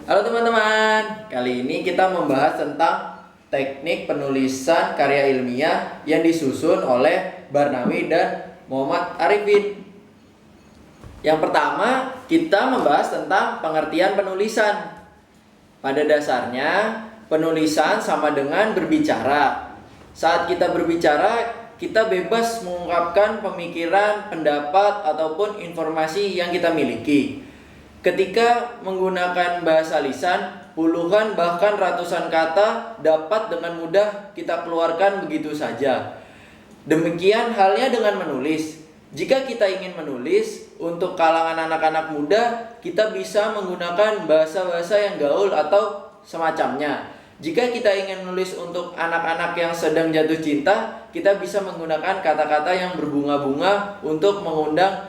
Halo teman-teman, kali ini kita membahas tentang teknik penulisan karya ilmiah yang disusun oleh Barnawi dan Muhammad Arifin. Yang pertama, kita membahas tentang pengertian penulisan. Pada dasarnya, penulisan sama dengan berbicara. Saat kita berbicara, kita bebas mengungkapkan pemikiran, pendapat, ataupun informasi yang kita miliki. Ketika menggunakan bahasa lisan, puluhan bahkan ratusan kata dapat dengan mudah kita keluarkan begitu saja. Demikian halnya dengan menulis. Jika kita ingin menulis untuk kalangan anak-anak muda, kita bisa menggunakan bahasa-bahasa yang gaul atau semacamnya. Jika kita ingin menulis untuk anak-anak yang sedang jatuh cinta, kita bisa menggunakan kata-kata yang berbunga-bunga untuk mengundang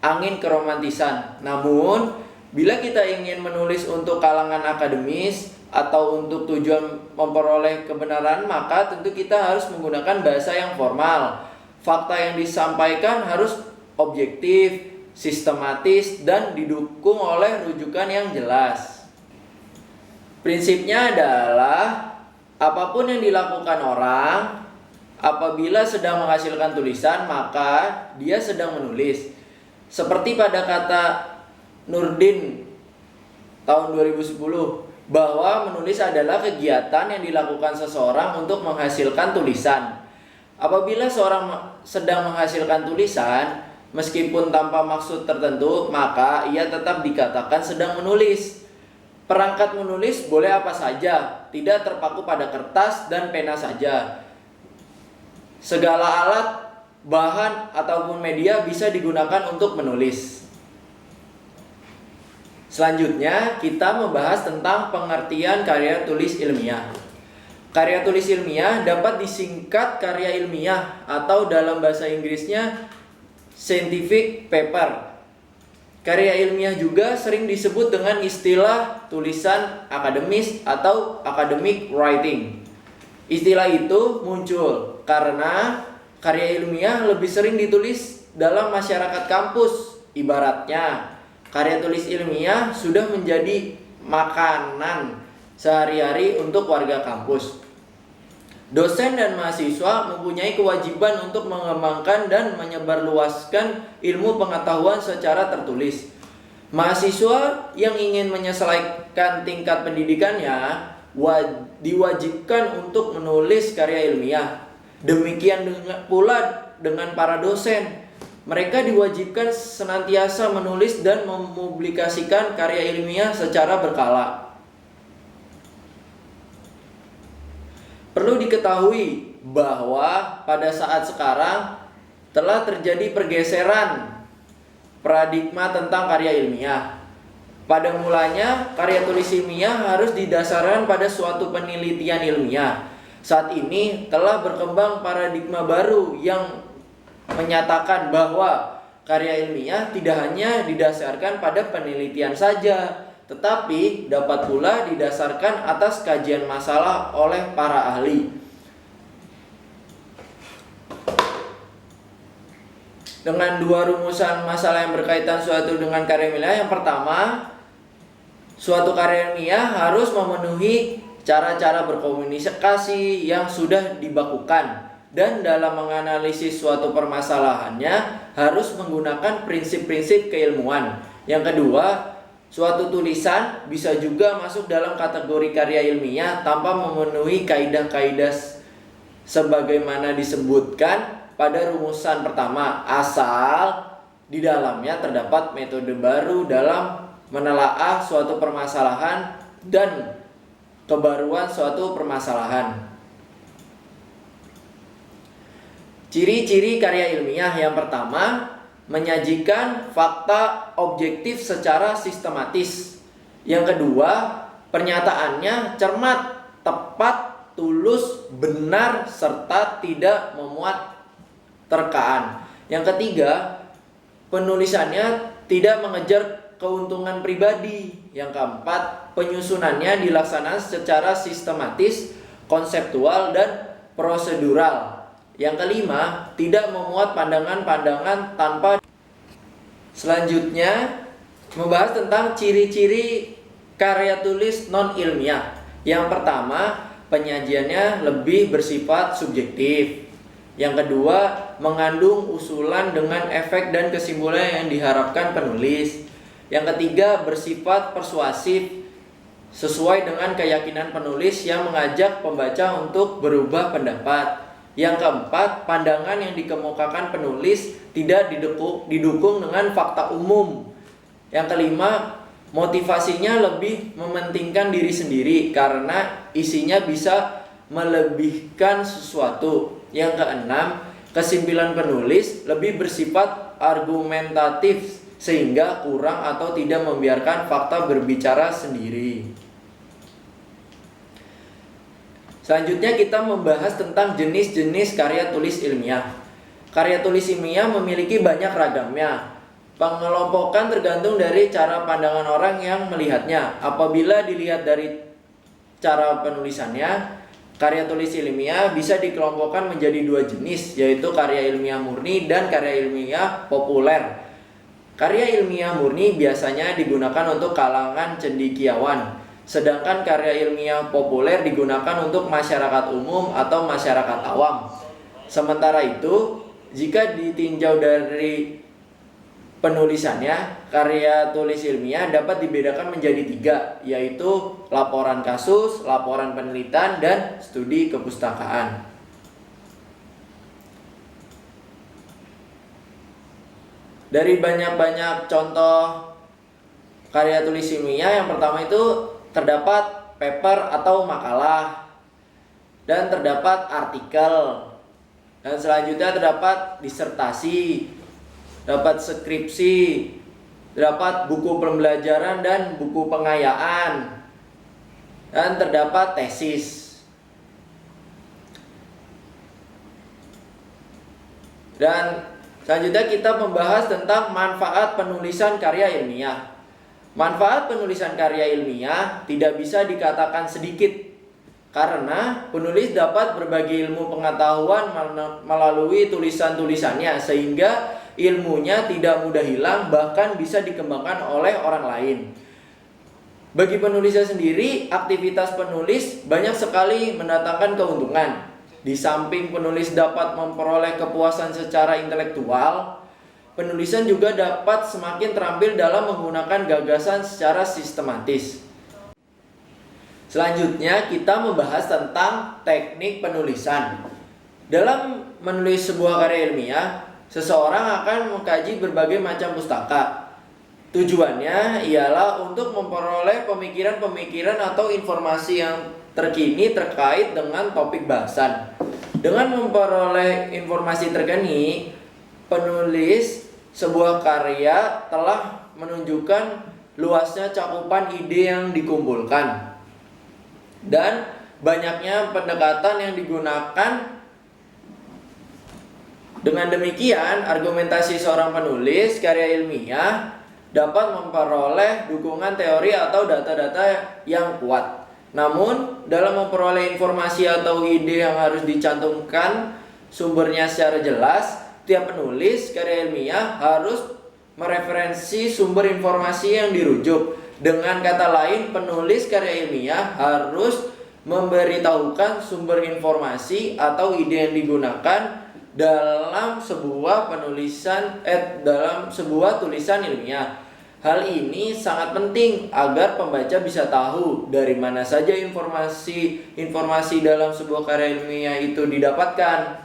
angin keromantisan. Namun, bila kita ingin menulis untuk kalangan akademis atau untuk tujuan memperoleh kebenaran, maka tentu kita harus menggunakan bahasa yang formal. Fakta yang disampaikan harus objektif, sistematis, dan didukung oleh rujukan yang jelas. Prinsipnya adalah apapun yang dilakukan orang, apabila sedang menghasilkan tulisan, maka dia sedang menulis. Seperti pada kata Nurdin tahun 2010 bahwa menulis adalah kegiatan yang dilakukan seseorang untuk menghasilkan tulisan. Apabila seorang sedang menghasilkan tulisan, meskipun tanpa maksud tertentu, maka ia tetap dikatakan sedang menulis. Perangkat menulis boleh apa saja, tidak terpaku pada kertas dan pena saja. Segala alat, bahan ataupun media bisa digunakan untuk menulis. Selanjutnya kita membahas tentang pengertian karya tulis ilmiah. Karya tulis ilmiah dapat disingkat karya ilmiah atau dalam bahasa Inggrisnya scientific paper. Karya ilmiah juga sering disebut dengan istilah tulisan akademis atau academic writing. Istilah itu muncul karena karya ilmiah lebih sering ditulis dalam masyarakat kampus. Ibaratnya, karya tulis ilmiah sudah menjadi makanan sehari-hari untuk warga kampus. Dosen dan mahasiswa mempunyai kewajiban untuk mengembangkan dan menyebarluaskan ilmu pengetahuan secara tertulis. Mahasiswa yang ingin menyesuaikan tingkat pendidikannya diwajibkan untuk menulis karya ilmiah. Demikian pula dengan para dosen. Mereka diwajibkan senantiasa menulis dan mempublikasikan karya ilmiah secara berkala. Perlu diketahui bahwa pada saat sekarang telah terjadi pergeseran paradigma tentang karya ilmiah. Pada mulanya, karya tulis ilmiah harus didasarkan pada suatu penelitian ilmiah. Saat ini telah berkembang paradigma baru yang menyatakan bahwa karya ilmiah tidak hanya didasarkan pada penelitian saja, tetapi dapat pula didasarkan atas kajian masalah oleh para ahli. Dengan dua rumusan masalah yang berkaitan suatu dengan karya ilmiah. Yang pertama, suatu karya ilmiah harus memenuhi cara-cara berkomunikasi yang sudah dibakukan, dan dalam menganalisis suatu permasalahannya harus menggunakan prinsip-prinsip keilmuan. Yang kedua, suatu tulisan bisa juga masuk dalam kategori karya ilmiah tanpa memenuhi kaidah-kaidah sebagaimana disebutkan pada rumusan pertama, asal di dalamnya terdapat metode baru dalam menelaah suatu permasalahan dan kebaruan suatu permasalahan. Ciri-ciri karya ilmiah. Yang pertama, menyajikan fakta objektif secara sistematis. Yang kedua, pernyataannya cermat, tepat, tulus, benar, serta tidak memuat terkaan. Yang ketiga, penulisannya tidak mengejar keuntungan pribadi. Yang keempat, penyusunannya dilaksanakan secara sistematis, konseptual, dan prosedural. Yang kelima, tidak memuat pandangan-pandangan tanpa. Selanjutnya, membahas tentang ciri-ciri karya tulis non-ilmiah. Yang pertama, penyajiannya lebih bersifat subjektif. Yang kedua, mengandung usulan dengan efek dan kesimpulan yang diharapkan penulis. Yang ketiga, bersifat persuasif sesuai dengan keyakinan penulis yang mengajak pembaca untuk berubah pendapat. Yang keempat, pandangan yang dikemukakan penulis tidak didukung dengan fakta umum. Yang kelima, motivasinya lebih mementingkan diri sendiri karena isinya bisa melebihkan sesuatu. Yang keenam, kesimpulan penulis lebih bersifat argumentatif sehingga kurang atau tidak membiarkan fakta berbicara sendiri. Selanjutnya kita membahas tentang jenis-jenis karya tulis ilmiah. Karya tulis ilmiah memiliki banyak ragamnya. Pengelompokan tergantung dari cara pandangan orang yang melihatnya. Apabila dilihat dari cara penulisannya, karya tulis ilmiah bisa dikelompokkan menjadi dua jenis, yaitu karya ilmiah murni dan karya ilmiah populer. Karya ilmiah murni biasanya digunakan untuk kalangan cendekiawan, sedangkan karya ilmiah populer digunakan untuk masyarakat umum atau masyarakat awam. Sementara itu, jika ditinjau dari penulisannya, karya tulis ilmiah dapat dibedakan menjadi tiga, yaitu laporan kasus, laporan penelitian, dan studi kepustakaan. Dari banyak-banyak contoh karya tulis ilmiah, yang pertama itu terdapat paper atau makalah, dan terdapat artikel, dan selanjutnya terdapat disertasi, dapat skripsi, terdapat buku pembelajaran dan buku pengayaan, dan terdapat tesis. Dan selanjutnya kita membahas tentang manfaat penulisan karya ilmiah. Manfaat penulisan karya ilmiah tidak bisa dikatakan sedikit, karena penulis dapat berbagi ilmu pengetahuan melalui tulisan-tulisannya, sehingga ilmunya tidak mudah hilang, bahkan bisa dikembangkan oleh orang lain. Bagi penulisnya sendiri, aktivitas penulis banyak sekali mendatangkan keuntungan. Di samping penulis dapat memperoleh kepuasan secara intelektual, penulisan juga dapat semakin terampil dalam menggunakan gagasan secara sistematis. Selanjutnya kita membahas tentang teknik penulisan. Dalam menulis sebuah karya ilmiah, seseorang akan mengkaji berbagai macam pustaka. Tujuannya ialah untuk memperoleh pemikiran-pemikiran atau informasi yang terkini terkait dengan topik bahasan. Dengan memperoleh informasi terkini, penulis sebuah karya telah menunjukkan luasnya cakupan ide yang dikumpulkan dan banyaknya pendekatan yang digunakan. Dengan demikian, argumentasi seorang penulis karya ilmiah dapat memperoleh dukungan teori atau data-data yang kuat. Namun, dalam memperoleh informasi atau ide yang harus dicantumkan sumbernya secara jelas, tiap penulis karya ilmiah harus mereferensi sumber informasi yang dirujuk. Dengan kata lain, penulis karya ilmiah harus memberitahukan sumber informasi atau ide yang digunakan dalam sebuah tulisan ilmiah. Hal ini sangat penting agar pembaca bisa tahu dari mana saja informasi dalam sebuah karya ilmiah itu didapatkan.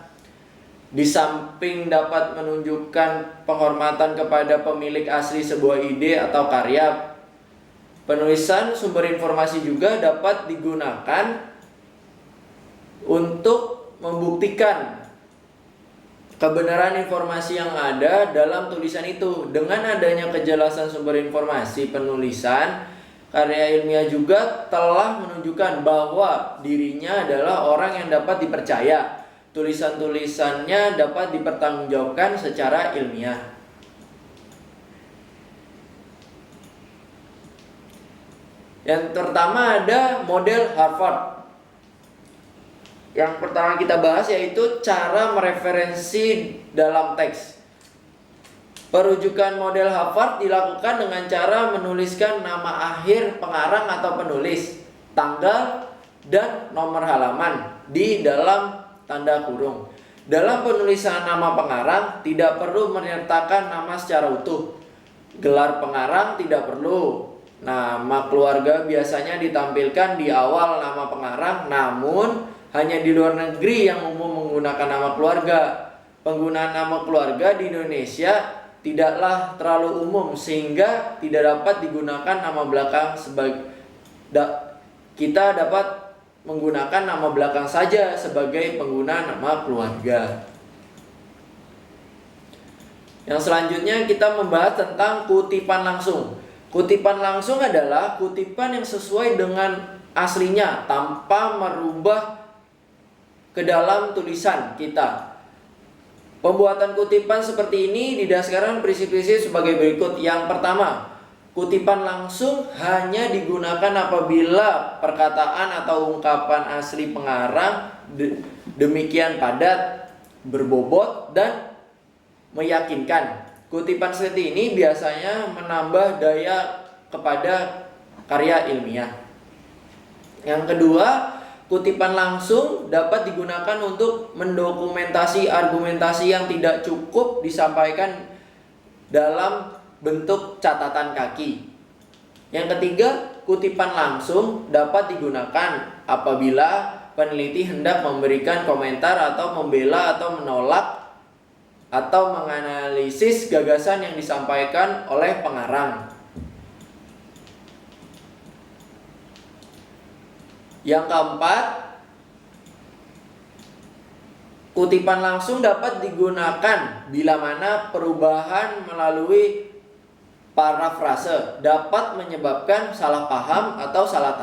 Di samping dapat menunjukkan penghormatan kepada pemilik asli sebuah ide atau karya, penulisan sumber informasi juga dapat digunakan untuk membuktikan kebenaran informasi yang ada dalam tulisan itu. Dengan adanya kejelasan sumber informasi penulisan, karya ilmiah juga telah menunjukkan bahwa dirinya adalah orang yang dapat dipercaya. Tulisan-tulisannya dapat dipertanggungjawabkan secara ilmiah. Yang pertama ada model Harvard. Yang pertama kita bahas yaitu cara mereferensi dalam teks. Perujukan model Harvard dilakukan dengan cara menuliskan nama akhir pengarang atau penulis, tanggal, dan nomor halaman di dalam tanda kurung. Dalam penulisan nama pengarang tidak perlu menyertakan nama secara utuh. Gelar pengarang tidak perlu. Nama keluarga biasanya ditampilkan di awal nama pengarang, namun hanya di luar negeri yang umum menggunakan nama keluarga. Penggunaan nama keluarga di Indonesia tidaklah terlalu umum sehingga tidak dapat digunakan nama belakang kita dapat menggunakan nama belakang saja sebagai pengguna nama keluarga. Yang selanjutnya kita membahas tentang kutipan langsung. Kutipan langsung adalah kutipan yang sesuai dengan aslinya tanpa merubah ke dalam tulisan kita. Pembuatan kutipan seperti ini didasarkan prinsip-prinsip sebagai berikut. Yang pertama, kutipan langsung hanya digunakan apabila perkataan atau ungkapan asli pengarang demikian padat, berbobot, dan meyakinkan. Kutipan seperti ini biasanya menambah daya kepada karya ilmiah. Yang kedua, kutipan langsung dapat digunakan untuk mendokumentasi argumentasi yang tidak cukup disampaikan dalam bentuk catatan kaki. Yang ketiga, kutipan langsung dapat digunakan apabila peneliti hendak memberikan komentar atau membela atau menolak atau menganalisis gagasan yang disampaikan oleh pengarang. Yang keempat, kutipan langsung dapat digunakan bila mana perubahan melalui parafrase dapat menyebabkan salah paham atau salah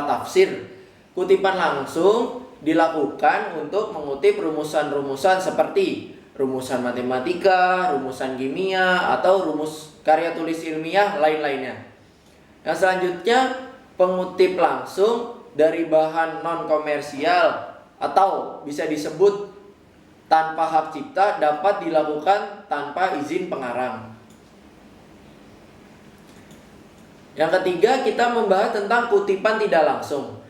tafsir. Kutipan langsung dilakukan untuk mengutip rumusan-rumusan seperti rumusan matematika, rumusan kimia, atau rumus karya tulis ilmiah lain-lainnya. Yang selanjutnya, pengutip langsung dari bahan non-komersial atau bisa disebut tanpa hak cipta dapat dilakukan tanpa izin pengarang. Yang ketiga, kita membahas tentang kutipan tidak langsung.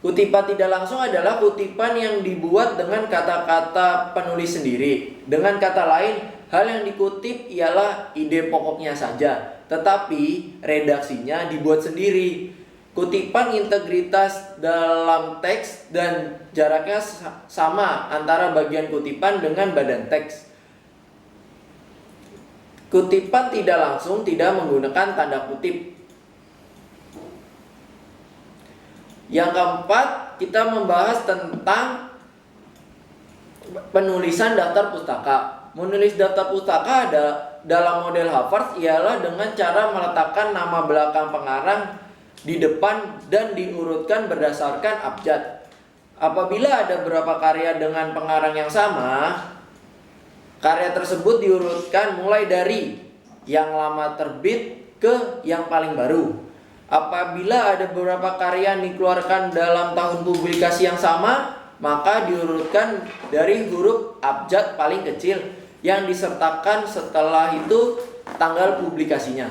Kutipan tidak langsung adalah kutipan yang dibuat dengan kata-kata penulis sendiri. Dengan kata lain, hal yang dikutip ialah ide pokoknya saja, tetapi redaksinya dibuat sendiri. Kutipan integritas dalam teks dan jaraknya sama antara bagian kutipan dengan badan teks. Kutipan tidak langsung tidak menggunakan tanda kutip. Yang keempat, kita membahas tentang penulisan daftar pustaka. Menulis daftar pustaka dalam model Harvard ialah dengan cara meletakkan nama belakang pengarang di depan dan diurutkan berdasarkan abjad. Apabila ada beberapa karya dengan pengarang yang sama, karya tersebut diurutkan mulai dari yang lama terbit ke yang paling baru. Apabila ada beberapa karya yang dikeluarkan dalam tahun publikasi yang sama, maka diurutkan dari huruf abjad paling kecil yang disertakan setelah itu tanggal publikasinya.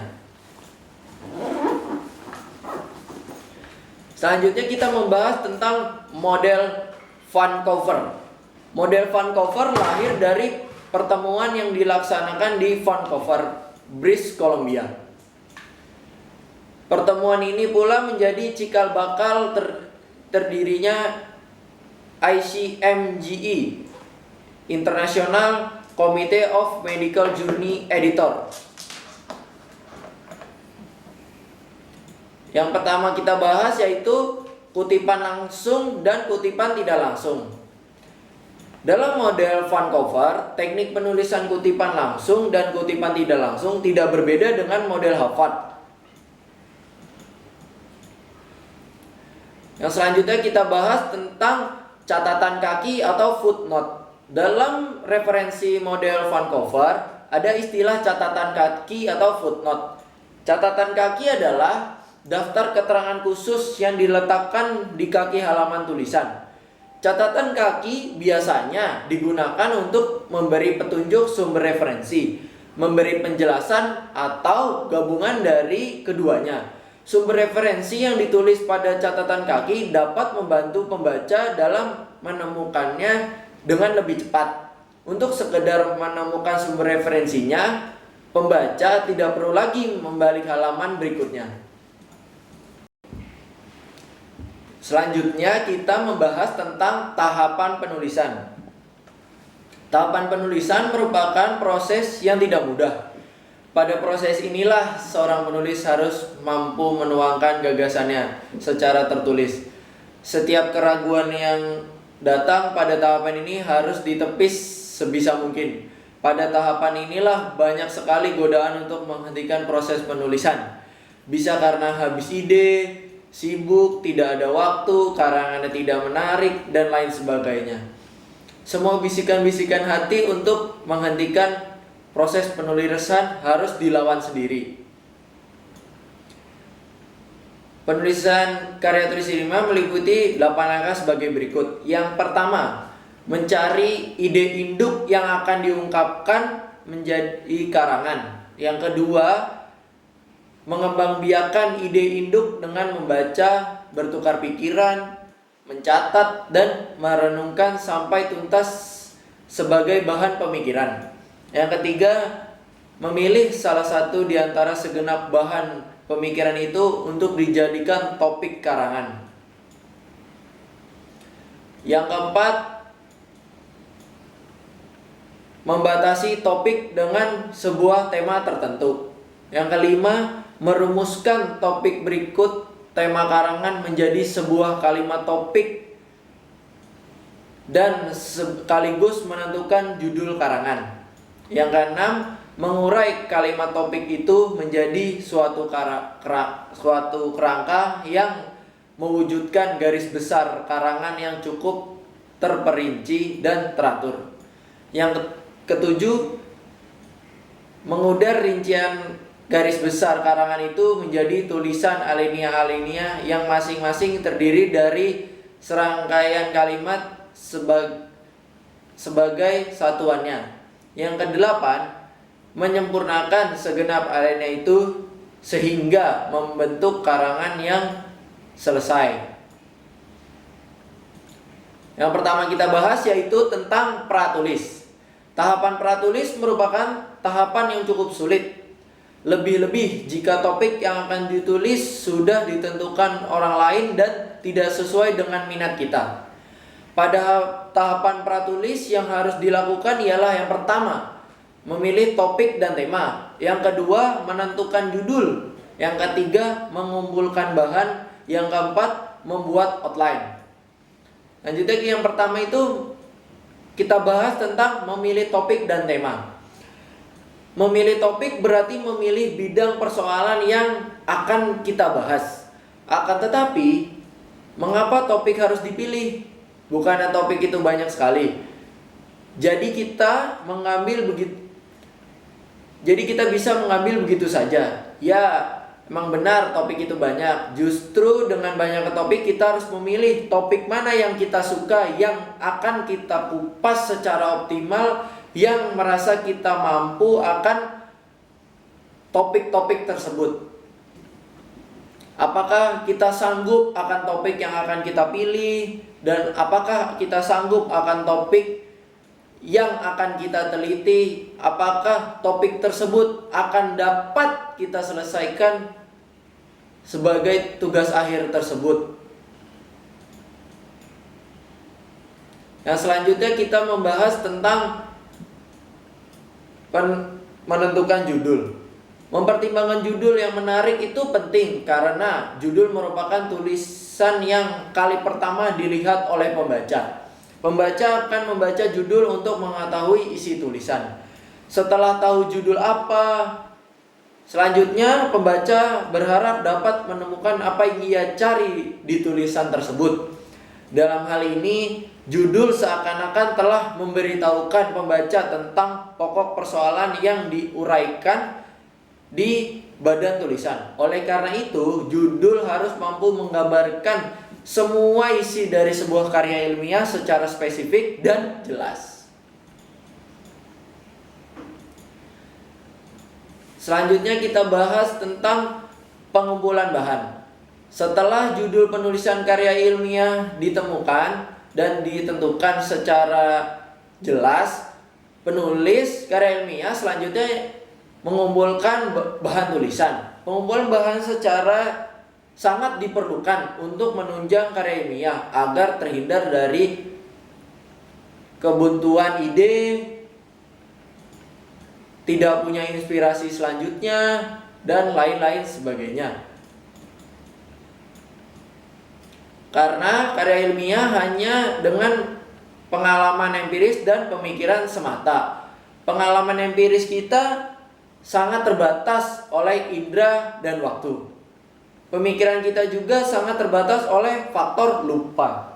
Selanjutnya kita membahas tentang model Vancouver. Model Vancouver lahir dari pertemuan yang dilaksanakan di Vancouver, British Columbia. Pertemuan ini pula menjadi cikal bakal terdirinya ICMGE, International Committee of Medical Journal Editor. Yang pertama kita bahas yaitu kutipan langsung dan kutipan tidak langsung. Dalam model Vancouver, teknik penulisan kutipan langsung dan kutipan tidak langsung tidak berbeda dengan model Harvard. Yang selanjutnya kita bahas tentang catatan kaki atau footnote. Dalam referensi model Vancouver, ada istilah catatan kaki atau footnote. Catatan kaki adalah daftar keterangan khusus yang diletakkan di kaki halaman tulisan. Catatan kaki biasanya digunakan untuk memberi petunjuk sumber referensi. memberi penjelasan, atau gabungan dari keduanya. Sumber referensi yang ditulis pada catatan kaki dapat membantu pembaca dalam menemukannya dengan lebih cepat. Untuk sekedar menemukan sumber referensinya, pembaca tidak perlu lagi membalik halaman berikutnya. Selanjutnya kita membahas tentang tahapan penulisan. Tahapan penulisan merupakan proses yang tidak mudah. Pada proses inilah seorang penulis harus mampu menuangkan gagasannya secara tertulis. Setiap keraguan yang datang pada tahapan ini harus ditepis sebisa mungkin. Pada tahapan inilah banyak sekali godaan untuk menghentikan proses penulisan. Bisa karena habis ide, sibuk, tidak ada waktu, karangannya tidak menarik, dan lain sebagainya. Semua bisikan-bisikan hati untuk menghentikan proses penulisan harus dilawan sendiri. Penulisan karya tulis ilmiah meliputi 8 langkah sebagai berikut. Yang pertama, mencari ide induk yang akan diungkapkan menjadi karangan. Yang kedua, mengembangbiakan ide induk dengan membaca, bertukar pikiran, mencatat, dan merenungkan sampai tuntas sebagai bahan pemikiran. Yang ketiga, memilih salah satu di antara segenap bahan pemikiran itu untuk dijadikan topik karangan. Yang keempat, membatasi topik dengan sebuah tema tertentu. Yang kelima, merumuskan topik berikut tema karangan menjadi sebuah kalimat topik dan sekaligus menentukan judul karangan. Yang keenam, mengurai kalimat topik itu menjadi suatu kerangka yang mewujudkan garis besar karangan yang cukup terperinci dan teratur. Yang ketujuh, mengudar rincian garis besar karangan itu menjadi tulisan alinea-alinea yang masing-masing terdiri dari serangkaian kalimat sebagai satuannya. Yang kedelapan, menyempurnakan segenap alinea itu sehingga membentuk karangan yang selesai. Yang pertama kita bahas yaitu tentang pratulis. Tahapan pratulis merupakan tahapan yang cukup sulit. Lebih-lebih jika topik yang akan ditulis sudah ditentukan orang lain dan tidak sesuai dengan minat kita. Pada tahapan pratulis yang harus dilakukan ialah yang pertama, memilih topik dan tema. Yang kedua, menentukan judul. Yang ketiga, mengumpulkan bahan. Yang keempat, membuat outline. Lanjutnya yang pertama itu kita bahas tentang memilih topik dan tema. Memilih topik berarti memilih bidang persoalan yang akan kita bahas. Akan tetapi, mengapa topik harus dipilih? Bukannya topik itu banyak sekali. Jadi kita bisa mengambil begitu saja. Ya, emang benar topik itu banyak. Justru dengan banyak topik kita harus memilih topik mana yang kita suka, yang akan kita kupas secara optimal, yang merasa kita mampu akan topik-topik tersebut. Apakah kita sanggup akan topik yang akan kita pilih, dan apakah kita sanggup akan topik yang akan kita teliti, apakah topik tersebut akan dapat kita selesaikan sebagai tugas akhir tersebut. Yang selanjutnya kita membahas tentang menentukan judul. Mempertimbangkan judul yang menarik itu penting karena judul merupakan tulisan yang kali pertama dilihat oleh pembaca. Pembaca akan membaca judul untuk mengetahui isi tulisan. Setelah tahu judul apa, selanjutnya pembaca berharap dapat menemukan apa yang ia cari di tulisan tersebut. Dalam hal ini, judul seakan-akan telah memberitahukan pembaca tentang pokok persoalan yang diuraikan di badan tulisan. Oleh karena itu, judul harus mampu menggambarkan semua isi dari sebuah karya ilmiah secara spesifik dan jelas. Selanjutnya kita bahas tentang pengumpulan bahan. Setelah judul penulisan karya ilmiah ditemukan dan ditentukan secara jelas, penulis karya ilmiah selanjutnya mengumpulkan bahan tulisan. Pengumpulan bahan secara sangat diperlukan untuk menunjang karya ilmiah agar terhindar dari kebuntuan ide, tidak punya inspirasi selanjutnya, dan lain-lain sebagainya. Karena karya ilmiah hanya dengan pengalaman empiris dan pemikiran semata. Pengalaman empiris kita sangat terbatas oleh indera dan waktu. Pemikiran kita juga sangat terbatas oleh faktor lupa.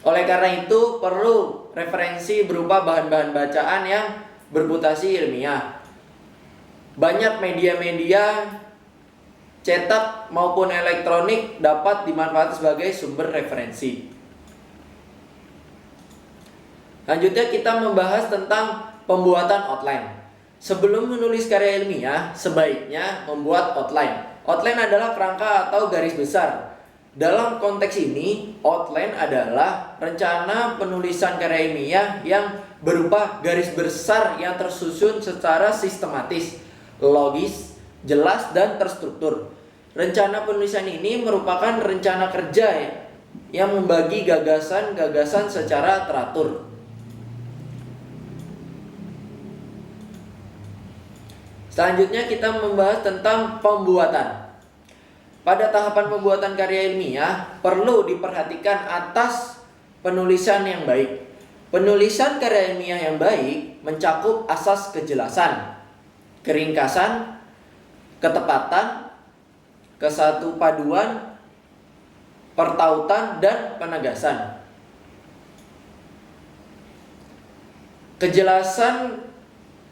Oleh karena itu perlu referensi berupa bahan-bahan bacaan yang bermutasi ilmiah. Banyak media-media cetak maupun elektronik dapat dimanfaatkan sebagai sumber referensi. Selanjutnya kita membahas tentang pembuatan outline. Sebelum menulis karya ilmiah, sebaiknya membuat outline. Outline adalah kerangka atau garis besar. Dalam konteks ini, outline adalah rencana penulisan karya ilmiah yang berupa garis besar yang tersusun secara sistematis, logis, jelas, dan terstruktur. Rencana penulisan ini merupakan rencana kerja yang membagi gagasan-gagasan secara teratur. Selanjutnya kita membahas tentang pembuatan. Pada tahapan pembuatan karya ilmiah perlu diperhatikan atas penulisan yang baik. Penulisan karya ilmiah yang baik mencakup asas kejelasan, keringkasan, ketepatan, kesatupaduan, pertautan, dan penegasan. Kejelasan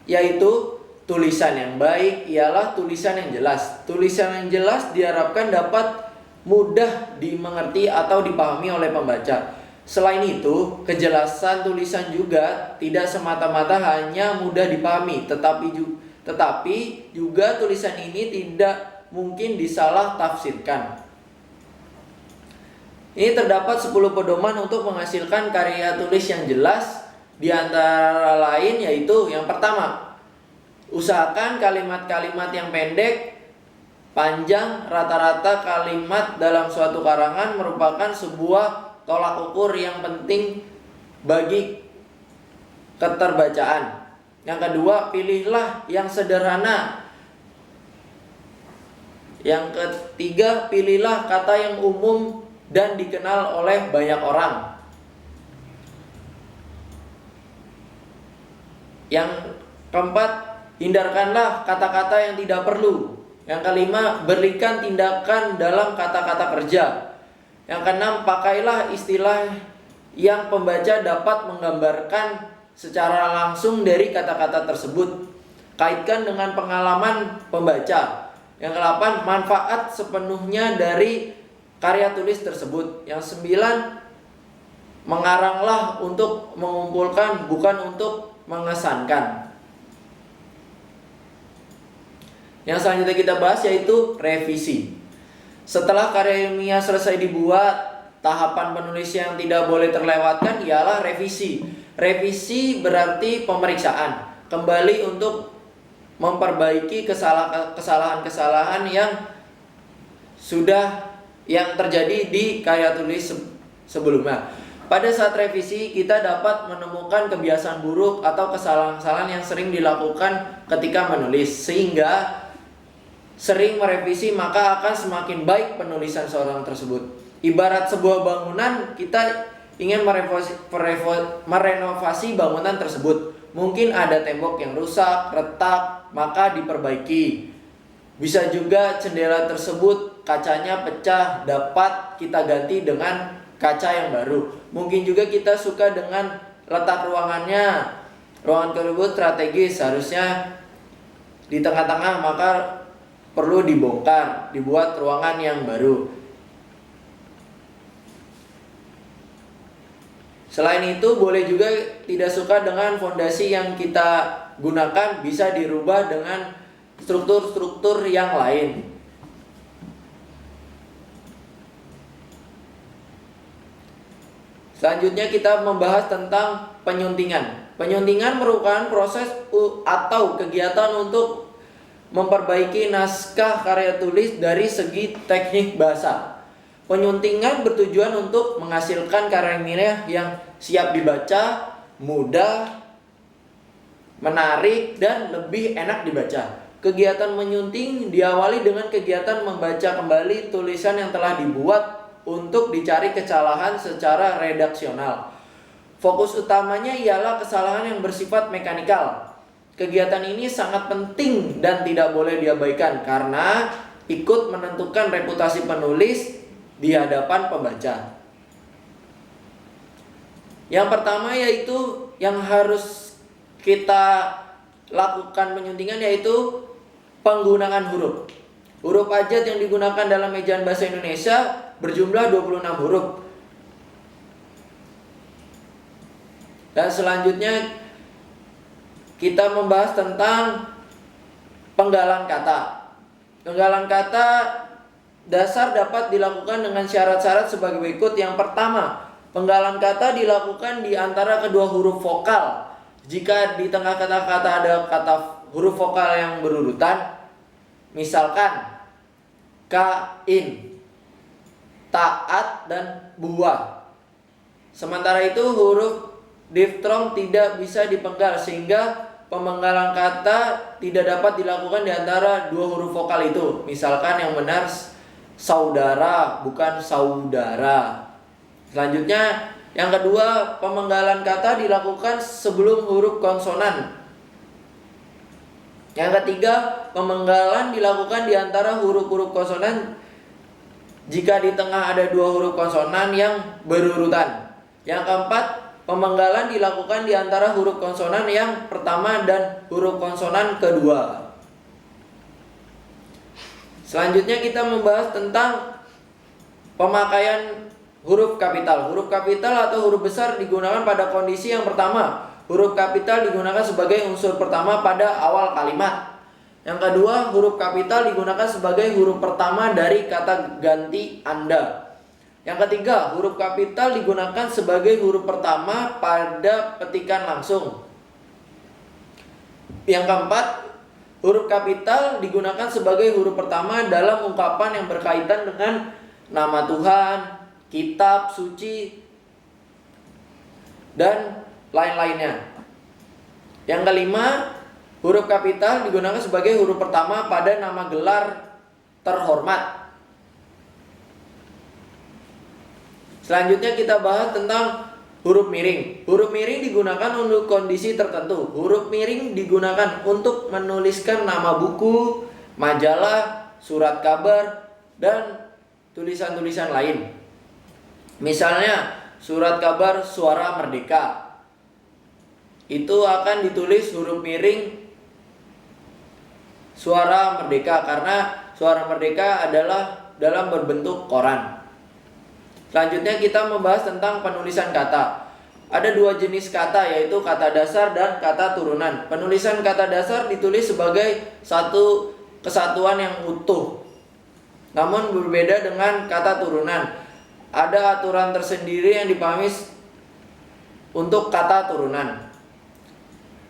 yaitu tulisan yang baik ialah tulisan yang jelas. Tulisan yang jelas diharapkan dapat mudah dimengerti atau dipahami oleh pembaca. Selain itu, kejelasan tulisan juga tidak semata-mata hanya mudah dipahami, tetapi juga tulisan ini tidak mungkin disalah tafsirkan. Ini terdapat 10 pedoman untuk menghasilkan karya tulis yang jelas, di antara lain yaitu yang pertama, usahakan kalimat-kalimat yang pendek, panjang. Rata-rata kalimat dalam suatu karangan merupakan sebuah tolak ukur yang penting bagi keterbacaan. Yang kedua, pilihlah yang sederhana. Yang ketiga, pilihlah kata yang umum dan dikenal oleh banyak orang. Yang keempat, hindarkanlah kata-kata yang tidak perlu. Yang kelima, berikan tindakan dalam kata-kata kerja. Yang keenam, pakailah istilah yang pembaca dapat menggambarkan secara langsung dari kata-kata tersebut. Kaitkan dengan pengalaman pembaca. Yang kedelapan, manfaat sepenuhnya dari karya tulis tersebut. Yang sembilan, mengaranglah untuk mengumpulkan, bukan untuk mengesankan. Yang selanjutnya kita bahas yaitu revisi. Setelah karya ilmiah selesai dibuat, tahapan penulis yang tidak boleh terlewatkan ialah revisi. Revisi berarti pemeriksaan, kembali untuk memperbaiki kesalahan-kesalahan yang terjadi di karya tulis sebelumnya. Pada saat revisi, kita dapat menemukan kebiasaan buruk atau kesalahan-kesalahan yang sering dilakukan ketika menulis, sehingga sering merevisi maka akan semakin baik penulisan seorang tersebut. Ibarat sebuah bangunan, kita ingin merenovasi bangunan tersebut. Mungkin ada tembok yang rusak, retak, maka diperbaiki. Bisa juga jendela tersebut kacanya pecah, dapat kita ganti dengan kaca yang baru. Mungkin juga kita suka dengan letak ruangannya. Ruangan tersebut strategis, harusnya di tengah-tengah, maka perlu dibongkar, dibuat ruangan yang baru. Selain itu, boleh juga tidak suka dengan fondasi yang kita gunakan, bisa dirubah dengan struktur-struktur yang lain. Selanjutnya kita membahas tentang penyuntingan. Penyuntingan merupakan proses atau kegiatan untuk memperbaiki naskah karya tulis dari segi teknik bahasa. Penyuntingan bertujuan untuk menghasilkan karya ilmiah yang siap dibaca, mudah, menarik, dan lebih enak dibaca. Kegiatan menyunting diawali dengan kegiatan membaca kembali tulisan yang telah dibuat untuk dicari kesalahan secara redaksional. Fokus utamanya ialah kesalahan yang bersifat mekanikal. Kegiatan ini sangat penting dan tidak boleh diabaikan karena ikut menentukan reputasi penulis di hadapan pembaca. Yang pertama yaitu yang harus kita lakukan penyuntingan yaitu penggunaan huruf. Huruf abjad yang digunakan dalam ejaan bahasa Indonesia berjumlah 26 huruf. Dan selanjutnya kita membahas tentang penggalan kata. Penggalan kata dasar dapat dilakukan dengan syarat-syarat sebagai berikut. Yang pertama, penggalan kata dilakukan di antara kedua huruf vokal. Jika di tengah kata-kata ada kata huruf vokal yang berurutan, misalkan kain, taat, dan buah. Sementara itu huruf diftong tidak bisa dipenggal sehingga pemenggalan kata tidak dapat dilakukan di antara dua huruf vokal itu. Misalkan yang benar saudara bukan saudara. Selanjutnya yang kedua, pemenggalan kata dilakukan sebelum huruf konsonan. Yang ketiga, pemenggalan dilakukan di antara huruf-huruf konsonan jika di tengah ada dua huruf konsonan yang berurutan. Yang keempat, pemenggalan dilakukan di antara huruf konsonan yang pertama dan huruf konsonan kedua. Selanjutnya kita membahas tentang pemakaian huruf kapital. Huruf kapital atau huruf besar digunakan pada kondisi yang pertama. Huruf kapital digunakan sebagai unsur pertama pada awal kalimat. Yang kedua, huruf kapital digunakan sebagai huruf pertama dari kata ganti Anda. Yang ketiga, huruf kapital digunakan sebagai huruf pertama pada petikan langsung. Yang keempat, huruf kapital digunakan sebagai huruf pertama dalam ungkapan yang berkaitan dengan nama Tuhan, kitab suci, dan lain-lainnya. Yang kelima, huruf kapital digunakan sebagai huruf pertama pada nama gelar terhormat. Selanjutnya kita bahas tentang huruf miring. Huruf miring digunakan untuk kondisi tertentu. Huruf miring digunakan untuk menuliskan nama buku, majalah, surat kabar, dan tulisan-tulisan lain. Misalnya surat kabar Suara Merdeka, itu akan ditulis huruf miring Suara Merdeka karena Suara Merdeka adalah dalam berbentuk koran. Selanjutnya kita membahas tentang penulisan kata. Ada dua jenis kata, yaitu kata dasar dan kata turunan. Penulisan kata dasar ditulis sebagai satu kesatuan yang utuh, namun berbeda dengan kata turunan. Ada aturan tersendiri yang dipahami untuk kata turunan.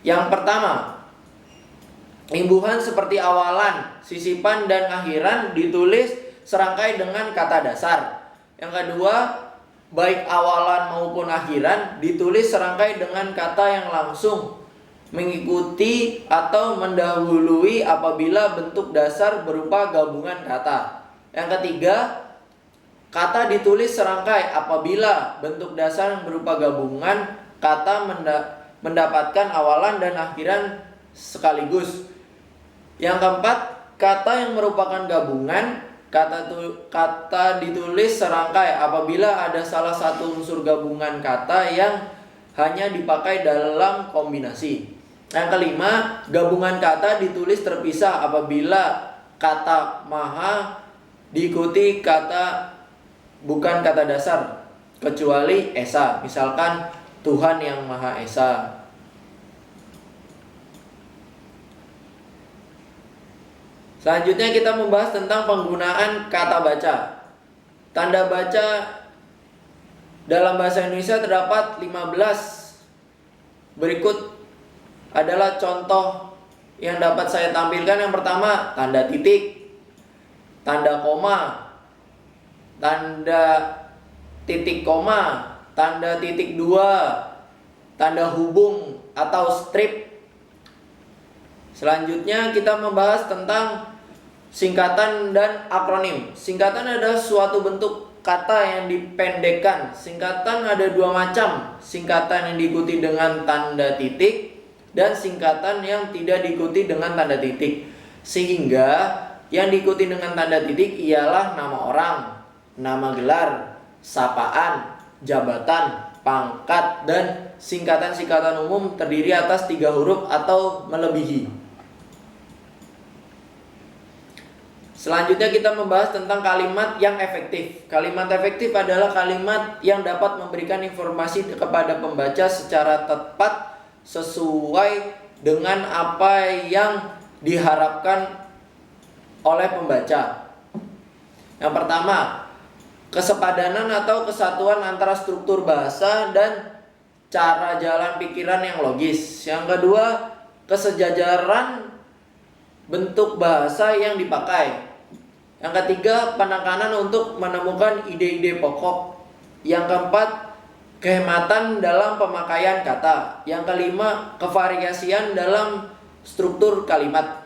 Yang pertama, imbuhan seperti awalan, sisipan, dan akhiran ditulis serangkai dengan kata dasar. Yang kedua, baik awalan maupun akhiran ditulis serangkai dengan kata yang langsung mengikuti atau mendahului apabila bentuk dasar berupa gabungan kata. Yang ketiga, kata ditulis serangkai apabila bentuk dasar yang berupa gabungan kata mendapatkan awalan dan akhiran sekaligus. Yang keempat, kata yang merupakan gabungan kata ditulis serangkai apabila ada salah satu unsur gabungan kata yang hanya dipakai dalam kombinasi. Yang kelima, gabungan kata ditulis terpisah apabila kata maha diikuti kata bukan kata dasar kecuali esa, misalkan Tuhan yang Maha Esa. Selanjutnya kita membahas tentang penggunaan kata baca. Tanda baca dalam bahasa Indonesia terdapat 15. Berikut adalah contoh yang dapat saya tampilkan. Yang pertama, tanda titik, tanda koma, tanda titik koma, tanda titik dua, tanda hubung atau strip. Selanjutnya kita membahas tentang singkatan dan akronim. Singkatan adalah suatu bentuk kata yang dipendekkan. Singkatan ada dua macam. Singkatan yang diikuti dengan tanda titik dan singkatan yang tidak diikuti dengan tanda titik. Sehingga yang diikuti dengan tanda titik ialah nama orang, nama gelar, sapaan, jabatan, pangkat, dan singkatan-singkatan umum terdiri atas 3 huruf atau melebihi. Selanjutnya kita membahas tentang kalimat yang efektif. Kalimat efektif adalah kalimat yang dapat memberikan informasi kepada pembaca secara tepat sesuai dengan apa yang diharapkan oleh pembaca. Yang pertama, kesepadanan atau kesatuan antara struktur bahasa dan cara jalan pikiran yang logis. Yang kedua, kesejajaran bentuk bahasa yang dipakai. Yang ketiga, penekanan untuk menemukan ide-ide pokok. Yang keempat, kehematan dalam pemakaian kata. Yang kelima, kevariasian dalam struktur kalimat.